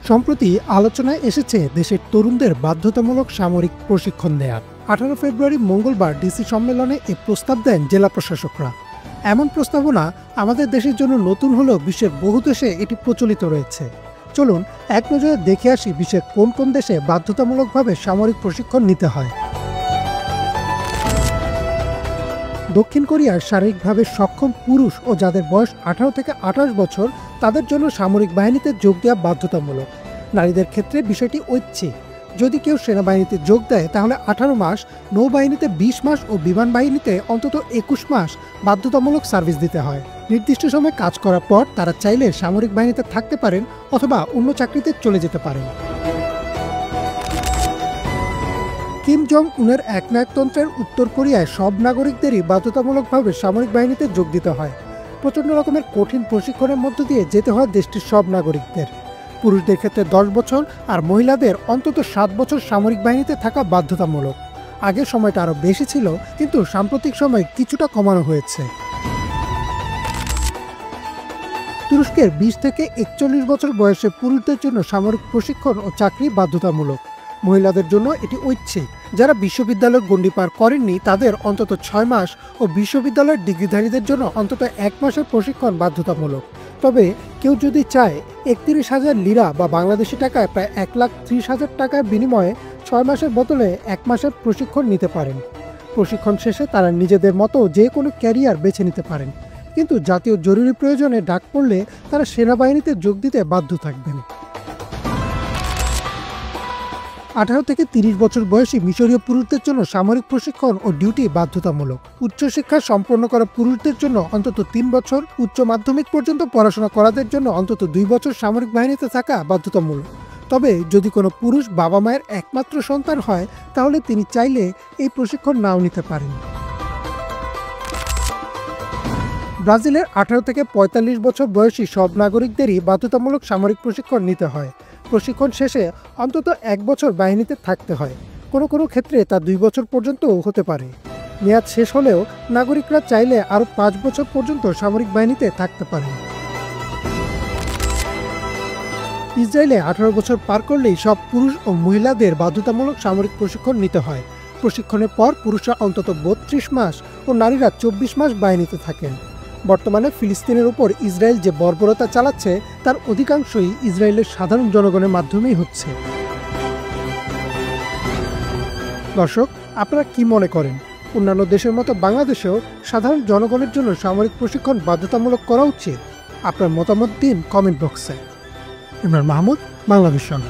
সম্প্রতি আলোচনায় এসেছে দেশের তরুণদের বাধ্যতামূলক সামরিক প্রশিক্ষণ দেয়ার। 18 ফেব্রুয়ারি মঙ্গলবার ডিসি সম্মেলনে এ প্রস্তাব দেন জেলা প্রশাসকরা। এমন প্রস্তাবনা আমাদের দেশের জন্য নতুন হলেও বিশ্বের বহু দেশে এটি প্রচলিত রয়েছে। চলুন এক নজরে দেখে আসি বিশ্বের কোন কোন দেশে বাধ্যতামূলকভাবে সামরিক প্রশিক্ষণ নিতে হয়। দক্ষিণ কোরিয়ার শারীরিকভাবে সক্ষম পুরুষ ও যাদের বয়স 18 থেকে 28 বছর তাদের জন্য সামরিক বাহিনীতে যোগ দেওয়া বাধ্যতামূলক। নারীদের ক্ষেত্রে বিষয়টি ঐচ্ছিক। যদি কেউ সেনাবাহিনীতে যোগ দেয় তাহলে 18 মাস, নৌবাহিনীতে 20 মাস ও বিমান বাহিনীতে অন্তত 21 মাস বাধ্যতামূলক সার্ভিস দিতে হয়। নির্দিষ্ট সময় কাজ করার পর তারা চাইলে সামরিক বাহিনীতে থাকতে পারেন অথবা অন্য চাকরিতে চলে যেতে পারেন। কিম জং উনের একনায়কতন্ত্রের উত্তর কোরিয়ায় সব নাগরিকদেরই বাধ্যতামূলকভাবে সামরিক বাহিনীতে যোগ দিতে হয়। প্রচণ্ড রকমের কঠিন প্রশিক্ষণের মধ্য দিয়ে যেতে হয় দেশটির সব নাগরিকদের। পুরুষদের ক্ষেত্রে 10 বছর আর মহিলাদের অন্তত 7 বছর সামরিক বাহিনীতে থাকা বাধ্যতামূলক। আগের সময়টা আরও বেশি ছিল, কিন্তু সাম্প্রতিক সময়ে কিছুটা কমানো হয়েছে। তুরস্কের 20 থেকে 41 বছর বয়সে পুরুষদের জন্য সামরিক প্রশিক্ষণ ও চাকরি বাধ্যতামূলক। মহিলাদের জন্য এটি ঐচ্ছিক। যারা বিশ্ববিদ্যালয়ের গণ্ডি পার করেননি তাদের অন্তত 6 মাস ও বিশ্ববিদ্যালয়ের ডিগ্রিধারীদের জন্য অন্তত 1 মাসের প্রশিক্ষণ বাধ্যতামূলক। তবে কেউ যদি চায় 31,000 লিরা বা বাংলাদেশি টাকায় প্রায় 1,30,000 টাকার বিনিময়ে 6 মাসের বদলে 1 মাসের প্রশিক্ষণ নিতে পারেন। প্রশিক্ষণ শেষে তারা নিজেদের মতো যে কোনো ক্যারিয়ার বেছে নিতে পারেন, কিন্তু জাতীয় জরুরি প্রয়োজনে ডাক পড়লে তারা সেনাবাহিনীতে যোগ দিতে বাধ্য থাকবেন। 18 থেকে 30 বছর বয়সী মিশরীয় পুরুষদের জন্য সামরিক প্রশিক্ষণ ও ডিউটি বাধ্যতামূলক। উচ্চশিক্ষা সম্পন্ন করা পুরুষদের জন্য অন্তত 3 বছর, উচ্চ মাধ্যমিক পর্যন্ত পড়াশোনা করাদের জন্য অন্তত 2 বছর সামরিক বাহিনীতে থাকা বাধ্যতামূলক। তবে যদি কোনো পুরুষ বাবা মায়ের একমাত্র সন্তান হয় তাহলে তিনি চাইলে এই প্রশিক্ষণ নাও নিতে পারেন। ব্রাজিলের 18 থেকে 45 বছর বয়সী সব নাগরিকদেরই বাধ্যতামূলক সামরিক প্রশিক্ষণ নিতে হয়। প্রশিক্ষণ শেষে অন্তত 1 বছর বাহিনীতে থাকতে হয়। কোনো কোনো ক্ষেত্রে তা 2 বছর পর্যন্তও হতে পারে। মেয়াদ শেষ হলেও নাগরিকরা চাইলে আরও 5 বছর পর্যন্ত সামরিক বাহিনীতে থাকতে পারেন। ইসরায়েলে 18 বছর পার করলেই সব পুরুষ ও মহিলাদের বাধ্যতামূলক সামরিক প্রশিক্ষণ নিতে হয়। প্রশিক্ষণের পর পুরুষরা অন্তত 32 মাস ও নারীরা 24 মাস বাহিনীতে থাকেন। বর্তমানে ফিলিস্তিনের উপর ইসরায়েল যে বর্বরতা চালাচ্ছে তার অধিকাংশই ইসরায়েলের সাধারণ জনগণের মাধ্যমেই হচ্ছে। দর্শক, আপনারা কি মনে করেন অন্যান্য দেশের মতো বাংলাদেশেও সাধারণ জনগণের জন্য সামরিক প্রশিক্ষণ বাধ্যতামূলক করা উচিত? আপনার মতামত দিন কমেন্ট বক্সে। ইমরান মাহমুদ, বাংলাভিশন।